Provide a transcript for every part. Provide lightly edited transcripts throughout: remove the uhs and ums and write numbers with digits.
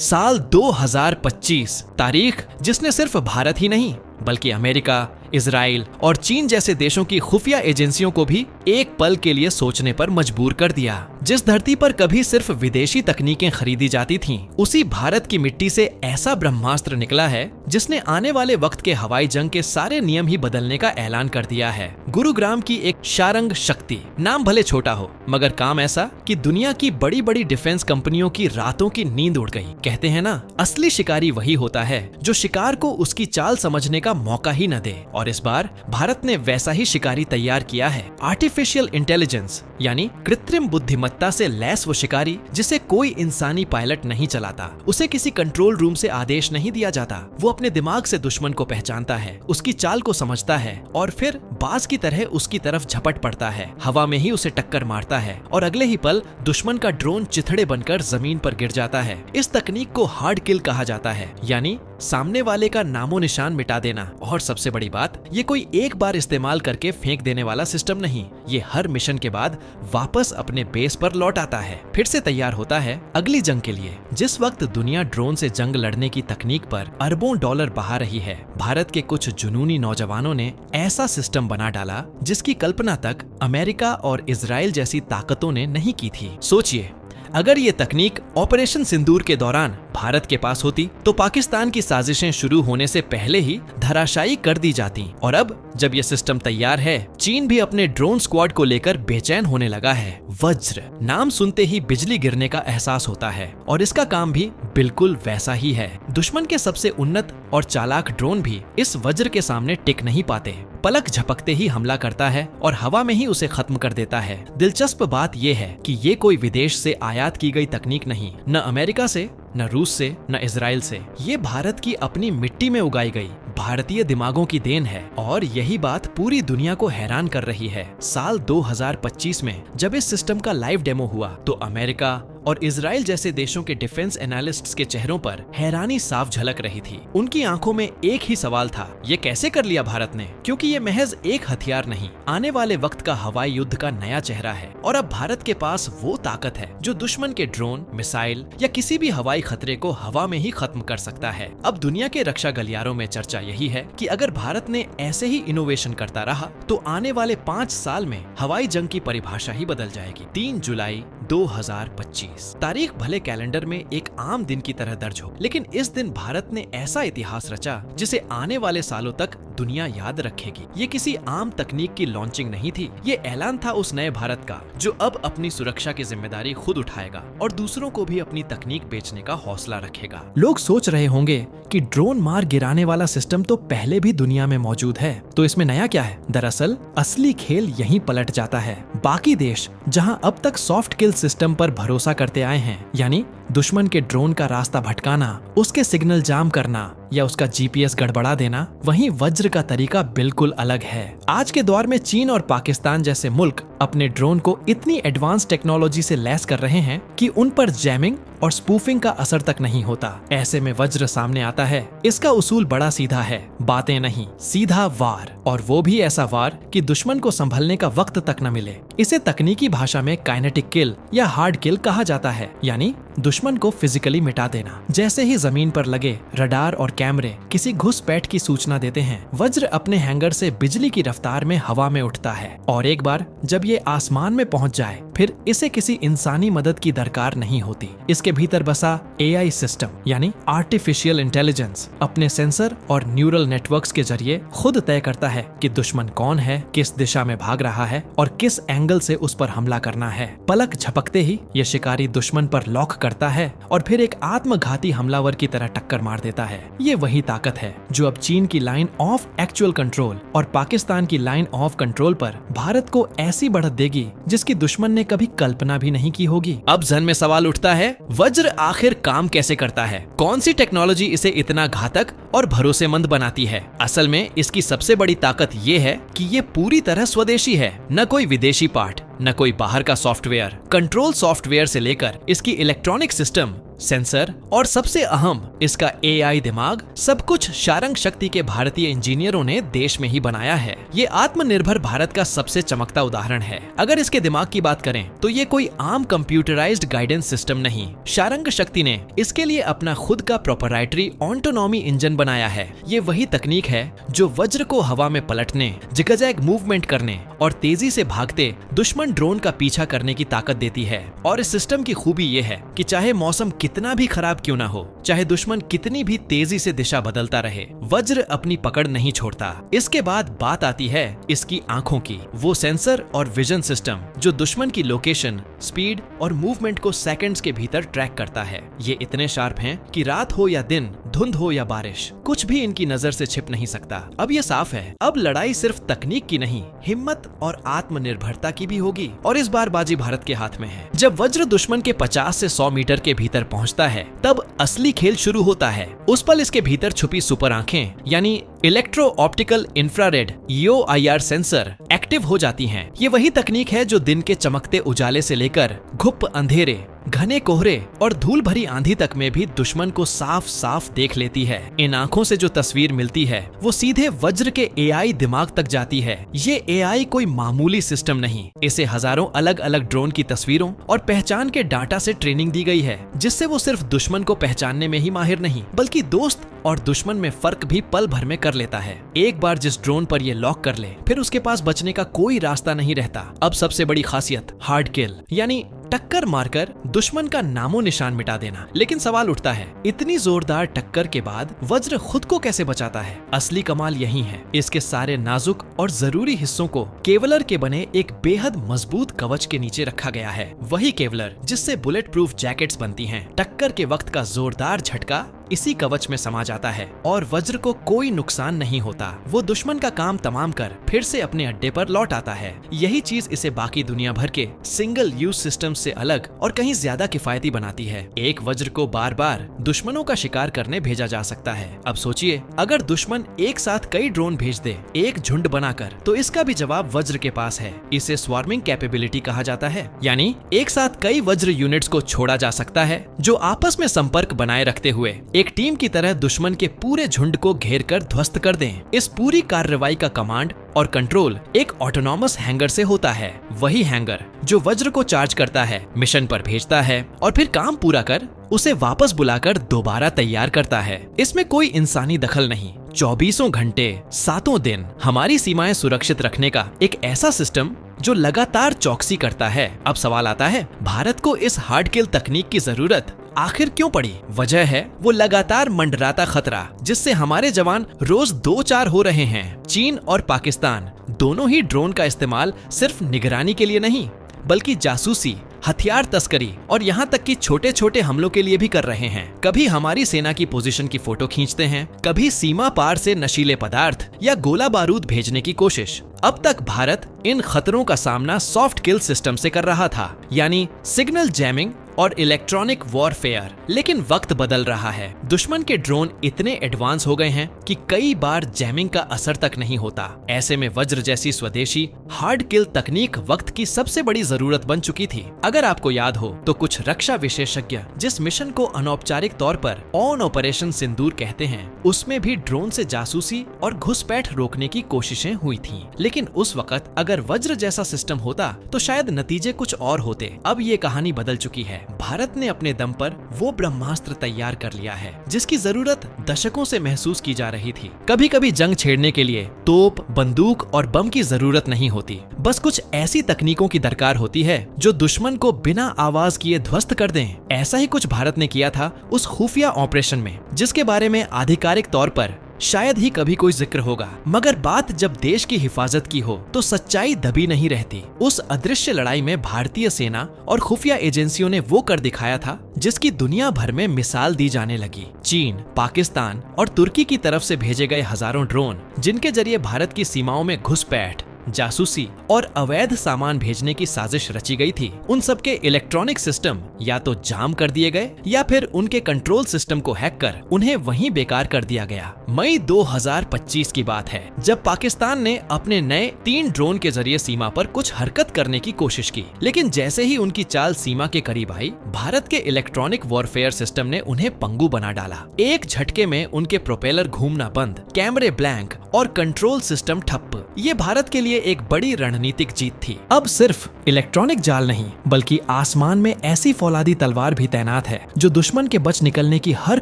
साल 2025 तारीख जिसने सिर्फ भारत ही नहीं बल्कि अमेरिका, इजराइल और चीन जैसे देशों की खुफिया एजेंसियों को भी एक पल के लिए सोचने पर मजबूर कर दिया। जिस धरती पर कभी सिर्फ विदेशी तकनीकें खरीदी जाती थीं, उसी भारत की मिट्टी से ऐसा ब्रह्मास्त्र निकला है जिसने आने वाले वक्त के हवाई जंग के सारे नियम ही बदलने का ऐलान कर दिया है। गुरुग्राम की एक शारंग शक्ति, नाम भले छोटा हो मगर काम ऐसा कि दुनिया की बड़ी बड़ी डिफेंस कंपनियों की रातों की नींद उड़ गई। कहते हैं ना, असली शिकारी वही होता है जो शिकार को उसकी चाल समझने का मौका ही न दे। और इस बार भारत ने वैसा ही शिकारी तैयार किया है। आर्टिफिशियल इंटेलिजेंस यानी कृत्रिम बुद्धिमत्ता से लैस वो शिकारी जिसे कोई इंसानी पायलट नहीं चलाता। उसे किसी कंट्रोल रूम से आदेश नहीं दिया जाता। वो अपने दिमाग से दुश्मन को पहचानता है, उसकी चाल को समझता है और फिर बाज की तरह उसकी तरफ झपट पड़ता है। हवा में ही उसे टक्कर मारता है और अगले ही पल दुश्मन का ड्रोन चिथड़े बनकर जमीन पर गिर जाता है। इस तकनीक को हार्ड किल कहा जाता है, यानी सामने वाले का नामो निशान मिटा देना। और सबसे बड़ी बात, ये कोई एक बार इस्तेमाल करके फेंक देने वाला सिस्टम नहीं। ये हर मिशन के बाद वापस अपने बेस पर लौट आता है, फिर से तैयार होता है अगली जंग के लिए। जिस वक्त दुनिया ड्रोन से जंग लड़ने की तकनीक पर अरबों डॉलर बहा रही है, भारत के कुछ जुनूनी नौजवानों ने ऐसा सिस्टम बना डाला जिसकी कल्पना तक अमेरिका और इजराइल जैसी ताकतों ने नहीं की थी। सोचिए, अगर ये तकनीक ऑपरेशन सिंदूर के दौरान भारत के पास होती तो पाकिस्तान की साजिशें शुरू होने से पहले ही धराशायी कर दी जाती। और अब जब ये सिस्टम तैयार है, चीन भी अपने ड्रोन स्क्वाड को लेकर बेचैन होने लगा है। वज्र नाम सुनते ही बिजली गिरने का एहसास होता है और इसका काम भी बिल्कुल वैसा ही है। दुश्मन के सबसे उन्नत और चालाक ड्रोन भी इस वज्र के सामने टिक नहीं पाते। पलक झपकते ही हमला करता है और हवा में ही उसे खत्म कर देता है। दिलचस्प बात यह है कि ये कोई विदेश से आयात की गई तकनीक नहीं, न अमेरिका से, न रूस से, न इजराइल से। ये भारत की अपनी मिट्टी में उगाई गई भारतीय दिमागों की देन है और यही बात पूरी दुनिया को हैरान कर रही है। साल 2025 में जब इस सिस्टम का लाइव डेमो हुआ तो अमेरिका और इजराइल जैसे देशों के डिफेंस एनालिस्ट्स के चेहरों पर हैरानी साफ झलक रही थी। उनकी आंखों में एक ही सवाल था, ये कैसे कर लिया भारत ने? क्योंकि ये महज एक हथियार नहीं, आने वाले वक्त का हवाई युद्ध का नया चेहरा है। और अब भारत के पास वो ताकत है जो दुश्मन के ड्रोन, मिसाइल या किसी भी हवाई खतरे को हवा में ही खत्म कर सकता है। अब दुनिया के रक्षा गलियारों में चर्चा यही है कि अगर भारत ने ऐसे ही इनोवेशन करता रहा तो आने वाले 5 साल में हवाई जंग की परिभाषा ही बदल जाएगी। 3 जुलाई 2025 तारीख भले कैलेंडर में एक आम दिन की तरह दर्ज हो, लेकिन इस दिन भारत ने ऐसा इतिहास रचा जिसे आने वाले सालों तक दुनिया याद रखेगी। ये किसी आम तकनीक की लॉन्चिंग नहीं थी, ये ऐलान था उस नए भारत का जो अब अपनी सुरक्षा की जिम्मेदारी खुद उठाएगा और दूसरों को भी अपनी तकनीक बेचने का हौसला रखेगा। लोग सोच रहे होंगे कि ड्रोन मार गिराने वाला सिस्टम तो पहले भी दुनिया में मौजूद है, तो इसमें नया क्या है? दरअसल असली खेल यहीं पलट जाता है। बाकी देश जहां अब तक सॉफ्ट किल सिस्टम पर भरोसा करते आए हैं, यानी दुश्मन के ड्रोन का रास्ता भटकाना, उसके सिग्नल जाम करना या उसका जीपीएस गड़बड़ा देना, वहीं वज्र का तरीका बिल्कुल अलग है। आज के दौर में चीन और पाकिस्तान जैसे मुल्क अपने ड्रोन को इतनी एडवांस टेक्नोलॉजी से लैस कर रहे हैं कि उन पर जैमिंग और स्पूफिंग का असर तक नहीं होता। ऐसे में वज्र सामने आता है। इसका उसूल बड़ा सीधा है, बातें नहीं, सीधा वार, और वो भी ऐसा वार कि दुश्मन को संभलने का वक्त तक न मिले। इसे तकनीकी भाषा में काइनेटिक किल या हार्ड किल कहा जाता है, यानी दुश्मन को फिजिकली मिटा देना। जैसे ही जमीन पर लगे रडार और कैमरे किसी घुसपैठ की सूचना देते हैं, वज्र अपने हैंगर से बिजली की रफ्तार में हवा में उठता है और एक बार जब ये आसमान में पहुंच जाए फिर इसे किसी इंसानी मदद की दरकार नहीं होती। इसके भीतर बसा एआई सिस्टम यानी आर्टिफिशियल इंटेलिजेंस अपने सेंसर और न्यूरल नेटवर्क्स के जरिए खुद तय करता है कि दुश्मन कौन है, किस दिशा में भाग रहा है और किस एंगल से उस पर हमला करना है। पलक झपकते ही ये शिकारी दुश्मन पर लॉक करता है और फिर एक आत्मघाती हमलावर की तरह टक्कर मार देता है। ये वही ताकत है जो अब चीन की लाइन ऑफ एक्चुअल कंट्रोल और पाकिस्तान की लाइन ऑफ कंट्रोल पर भारत को ऐसी बढ़त देगी जिसकी दुश्मन ने कभी कल्पना भी नहीं की होगी। अब जन में सवाल उठता है, वज्र आखिर काम कैसे करता है? कौन सी टेक्नोलॉजी इसे इतना घातक और भरोसेमंद बनाती है? असल में इसकी सबसे बड़ी ताकत ये है कि ये पूरी तरह स्वदेशी है, न कोई विदेशी पार्ट, न कोई बाहर का सॉफ्टवेयर। कंट्रोल सॉफ्टवेयर से लेकर इसकी इलेक्ट्रॉनिक सिस्टम सेंसर और सबसे अहम इसका AI दिमाग, सब कुछ सारंग शक्ति के भारतीय इंजीनियरों ने देश में ही बनाया है। ये आत्मनिर्भर भारत का सबसे चमकता उदाहरण है। अगर इसके दिमाग की बात करें तो ये कोई आम कंप्यूटराइज्ड गाइडेंस सिस्टम नहीं, सारंग शक्ति ने इसके लिए अपना खुद का प्रोप्राइटरी ऑटोनॉमी इंजन बनाया है। ये वही तकनीक है जो वज्र को हवा में पलटने, जिगजैग मूवमेंट करने और तेजी से भागते दुश्मन ड्रोन का पीछा करने की ताकत देती है। और इस सिस्टम की खूबी ये है कि चाहे मौसम कितना भी खराब क्यों ना हो, चाहे दुश्मन कितनी भी तेजी से दिशा बदलता रहे, वज्र अपनी पकड़ नहीं छोड़ता। इसके बाद बात आती है इसकी आंखों की, वो सेंसर और विजन सिस्टम जो दुश्मन की लोकेशन, स्पीड और मूवमेंट को सेकंड्स के भीतर ट्रैक करता है। ये इतने शार्प हैं कि रात हो या दिन, धुंध हो या बारिश, कुछ भी इनकी नजर से छिप नहीं सकता। अब ये साफ है, अब लड़ाई सिर्फ तकनीक की नहीं, हिम्मत और आत्मनिर्भरता की भी होगी। और इस बार बाजी भारत के हाथ में है। जब वज्र दुश्मन के 50 से 100 मीटर के भीतर पहुंचता है, तब असली खेल शुरू होता है। उस पल इसके भीतर छुपी सुपर आंखें यानी electro optical infrared EOIR sensor active हो जाती हैं। ये वही तकनीक है जो दिन के चमकते उजाले से लेकर घुप अंधेरे, घने कोहरे और धूल भरी आंधी तक में भी दुश्मन को साफ साफ देख लेती है। इन आंखों से जो तस्वीर मिलती है वो सीधे वज्र के AI दिमाग तक जाती है। ये AI कोई मामूली सिस्टम नहीं, इसे हजारों अलग अलग ड्रोन की तस्वीरों और पहचान के डाटा से ट्रेनिंग दी गई है, जिससे वो सिर्फ दुश्मन को पहचानने में ही माहिर नहीं, बल्कि दोस्त और दुश्मन में फर्क भी पल भर में कर लेता है। एक बार जिस ड्रोन पर ये लॉक कर ले, फिर उसके पास बचने का कोई रास्ता नहीं रहता। अब सबसे बड़ी खासियत हार्ड किल, यानी टक्कर मारकर दुश्मन का नामो निशान मिटा देना। लेकिन सवाल उठता है, इतनी जोरदार टक्कर के बाद वज्र खुद को कैसे बचाता है? असली कमाल यही है, इसके सारे नाजुक और जरूरी हिस्सों को केवलर के बने एक बेहद मजबूत कवच के नीचे रखा गया है। वही केवलर जिससे बुलेट प्रूफ जैकेट्स बनती हैं। टक्कर के वक्त का जोरदार झटका इसी कवच में समा जाता है और वज्र को कोई नुकसान नहीं होता। वो दुश्मन का काम तमाम कर फिर से अपने अड्डे पर लौट आता है। यही चीज इसे बाकी दुनिया भर के सिंगल यूज सिस्टम से अलग और कहीं ज्यादा किफायती बनाती है। एक वज्र को बार बार दुश्मनों का शिकार करने भेजा जा सकता है। अब सोचिए, अगर दुश्मन एक साथ कई ड्रोन भेज दे, एक झुंड बनाकर, तो इसका भी जवाब वज्र के पास है। इसे स्वार्मिंग कैपेबिलिटी कहा जाता है, यानी एक साथ कई वज्र यूनिट्स को छोड़ा जा सकता है जो आपस में संपर्क बनाए रखते हुए एक टीम की तरह दुश्मन के पूरे झुंड को घेर कर ध्वस्त कर दें। इस पूरी कार्रवाई का कमांड और कंट्रोल एक ऑटोनॉमस हैंगर से होता है। वही हैंगर जो वज्र को चार्ज करता है, मिशन पर भेजता है और फिर काम पूरा कर उसे वापस बुलाकर दोबारा तैयार करता है। इसमें कोई इंसानी दखल नहीं। 24 घंटे 7 दिन हमारी सीमाएं सुरक्षित रखने का एक ऐसा सिस्टम जो लगातार चौकसी करता है। अब सवाल आता है, भारत को इस हार्ड किल तकनीक की जरूरत आखिर क्यों पड़ी? वजह है वो लगातार मंडराता खतरा, जिससे हमारे जवान रोज 2-4 हो रहे हैं। चीन और पाकिस्तान दोनों ही ड्रोन का इस्तेमाल सिर्फ निगरानी के लिए नहीं, बल्कि जासूसी, हथियार तस्करी और यहाँ तक कि छोटे छोटे हमलों के लिए भी कर रहे हैं। कभी हमारी सेना की पोजीशन की फोटो खींचते हैं, कभी सीमा पार से नशीले पदार्थ या गोला बारूद भेजने की कोशिश। अब तक भारत इन खतरों का सामना सॉफ्ट किल सिस्टम से कर रहा था, यानी सिग्नल जैमिंग और इलेक्ट्रॉनिक वॉरफेयर। लेकिन वक्त बदल रहा है। दुश्मन के ड्रोन इतने एडवांस हो गए हैं कि कई बार जैमिंग का असर तक नहीं होता। ऐसे में वज्र जैसी स्वदेशी हार्ड किल तकनीक वक्त की सबसे बड़ी जरूरत बन चुकी थी। अगर आपको याद हो तो कुछ रक्षा विशेषज्ञ जिस मिशन को अनौपचारिक तौर पर ऑन ऑपरेशन सिंदूर कहते हैं, उसमें भी ड्रोन से जासूसी और घुसपैठ रोकने की कोशिशें हुई थीं। लेकिन उस वक्त अगर वज्र जैसा सिस्टम होता तो शायद नतीजे कुछ और होते। अब ये कहानी बदल चुकी है। भारत ने अपने दम पर वो ब्रह्मास्त्र तैयार कर लिया है जिसकी जरूरत दशकों से महसूस की जा रही थी। कभी कभी जंग छेड़ने के लिए तोप, बंदूक और बम की जरूरत नहीं होती, बस कुछ ऐसी तकनीकों की दरकार होती है जो दुश्मन को बिना आवाज किए ध्वस्त कर दें। ऐसा ही कुछ भारत ने किया था उस खुफिया ऑपरेशन में, जिसके बारे में आधिकारिक तौर पर शायद ही कभी कोई जिक्र होगा। मगर बात जब देश की हिफाजत की हो तो सच्चाई दबी नहीं रहती। उस अदृश्य लड़ाई में भारतीय सेना और खुफिया एजेंसियों ने वो कर दिखाया था जिसकी दुनिया भर में मिसाल दी जाने लगी। चीन, पाकिस्तान और तुर्की की तरफ से भेजे गए हजारों ड्रोन, जिनके जरिए भारत की सीमाओं में घुसपैठ, जासूसी और अवैध सामान भेजने की साजिश रची गई थी। उन सबके इलेक्ट्रॉनिक सिस्टम या तो जाम कर दिए गए या फिर उनके कंट्रोल सिस्टम को हैक कर उन्हें वहीं बेकार कर दिया गया। मई 2025 की बात है जब पाकिस्तान ने अपने नए 3 ड्रोन के जरिए सीमा पर कुछ हरकत करने की कोशिश की, लेकिन जैसे ही उनकी चाल सीमा के करीब आई, भारत के इलेक्ट्रॉनिक वॉरफेयर सिस्टम ने उन्हें पंगु बना डाला। एक झटके में उनके प्रोपेलर घूमना बंद, कैमरे ब्लैंक और कंट्रोल सिस्टम ठप्प। ये भारत के लिए एक बड़ी रणनीतिक जीत थी। अब सिर्फ इलेक्ट्रॉनिक जाल नहीं बल्कि आसमान में ऐसी फौलादी तलवार भी तैनात है जो दुश्मन के बच निकलने की हर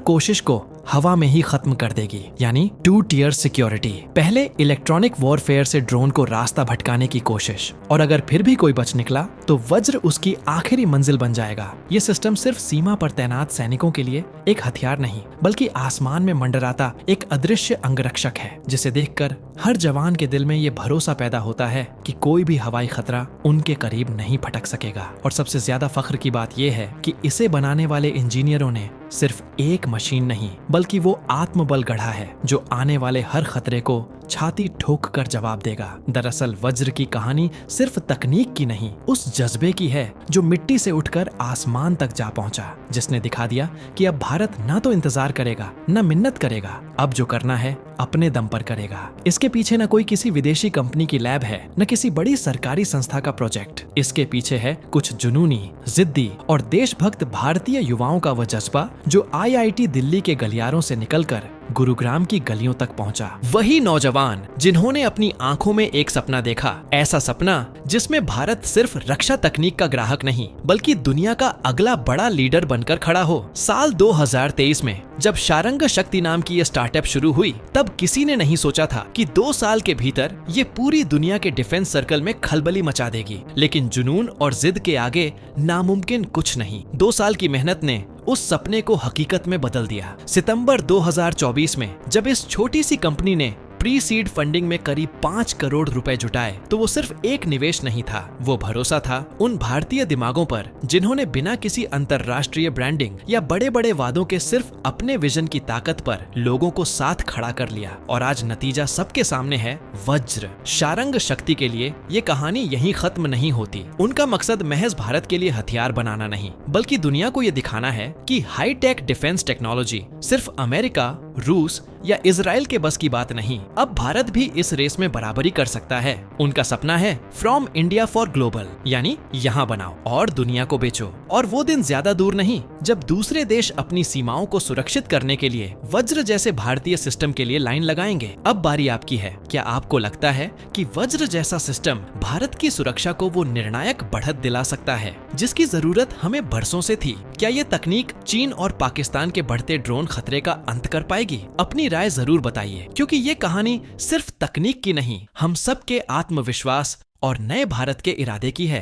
कोशिश को हवा में ही खत्म कर देगी, यानी 2 टियर सिक्योरिटी। पहले इलेक्ट्रॉनिक वॉरफेयर से ड्रोन को रास्ता भटकाने की कोशिश, और अगर फिर भी कोई बच निकला तो वज्र उसकी आखिरी मंजिल बन जाएगा। ये सिस्टम सिर्फ सीमा पर तैनात सैनिकों के लिए एक हथियार नहीं बल्कि आसमान में मंडराता एक अदृश्य अंगरक्षक है, जिसे देखकर हर जवान के दिल में ये भरोसा पैदा होता है कि कोई भी हवाई खतरा उनके करीब नहीं फटक सकेगा। और सबसे ज्यादा फख्र की बात यह है कि इसे बनाने वाले इंजीनियरों ने सिर्फ एक मशीन नहीं बल्कि वो आत्मबल गढ़ा है जो आने वाले हर खतरे को छाती ठोक कर जवाब देगा। दरअसल वज्र की कहानी सिर्फ तकनीक की नहीं, उस जज्बे की है जो मिट्टी से उठकर आसमान तक जा पहुंचा, जिसने दिखा दिया कि अब भारत न तो इंतजार करेगा न मिन्नत करेगा, अब जो करना है अपने दम पर करेगा। इसके पीछे न कोई किसी विदेशी कंपनी की लैब है न किसी बड़ी सरकारी संस्था का प्रोजेक्ट। इसके पीछे है कुछ जुनूनी, जिद्दी और देशभक्त भारतीय युवाओं का वह जज्बा जो IIT दिल्ली के गलियारों से निकलकर गुरुग्राम की गलियों तक पहुंचा। वही नौजवान जिन्होंने अपनी आंखों में एक सपना देखा, ऐसा सपना जिसमें भारत सिर्फ रक्षा तकनीक का ग्राहक नहीं बल्कि दुनिया का अगला बड़ा लीडर बनकर खड़ा हो। साल 2023 में जब शारंग शक्ति नाम की ये स्टार्टअप शुरू हुई, तब किसी ने नहीं सोचा था कि 2 साल के भीतर ये पूरी दुनिया के डिफेंस सर्कल में खलबली मचा देगी। लेकिन जुनून और जिद के आगे नामुमकिन कुछ नहीं। 2 साल की मेहनत ने उस सपने को हकीकत में बदल दिया। सितंबर 2024 में जब इस छोटी सी कंपनी ने प्री सीड फंडिंग में करीब 5 करोड़ रुपए जुटाए, तो वो सिर्फ एक निवेश नहीं था, वो भरोसा था उन भारतीय दिमागों पर जिन्होंने बिना किसी अंतरराष्ट्रीय ब्रांडिंग या बड़े बड़े वादों के सिर्फ अपने विजन की ताकत पर लोगों को साथ खड़ा कर लिया। और आज नतीजा सबके सामने है, वज्र। शारंग शक्ति के लिए ये कहानी यहीं खत्म नहीं होती। उनका मकसद महज भारत के लिए हथियार बनाना नहीं बल्कि दुनिया को ये दिखाना है कि हाई टेक डिफेंस टेक्नोलॉजी सिर्फ अमेरिका, रूस या इजराइल के बस की बात नहीं, अब भारत भी इस रेस में बराबरी कर सकता है। उनका सपना है फ्रॉम इंडिया फॉर ग्लोबल, यानी यहाँ बनाओ और दुनिया को बेचो। और वो दिन ज्यादा दूर नहीं जब दूसरे देश अपनी सीमाओं को सुरक्षित करने के लिए वज्र जैसे भारतीय सिस्टम के लिए लाइन लगाएंगे। अब बारी आपकी है। क्या आपको लगता है कि वज्र जैसा सिस्टम भारत की सुरक्षा को वो निर्णायक बढ़त दिला सकता है जिसकी जरूरत हमें बरसों से थी? क्या ये तकनीक चीन और पाकिस्तान के बढ़ते ड्रोन खतरे का अंत कर पाएगी? अपनी राय जरूर बताइए, क्योंकि ये कहानी सिर्फ तकनीक की नहीं, हम सब के आत्मविश्वास और नए भारत के इरादे की है।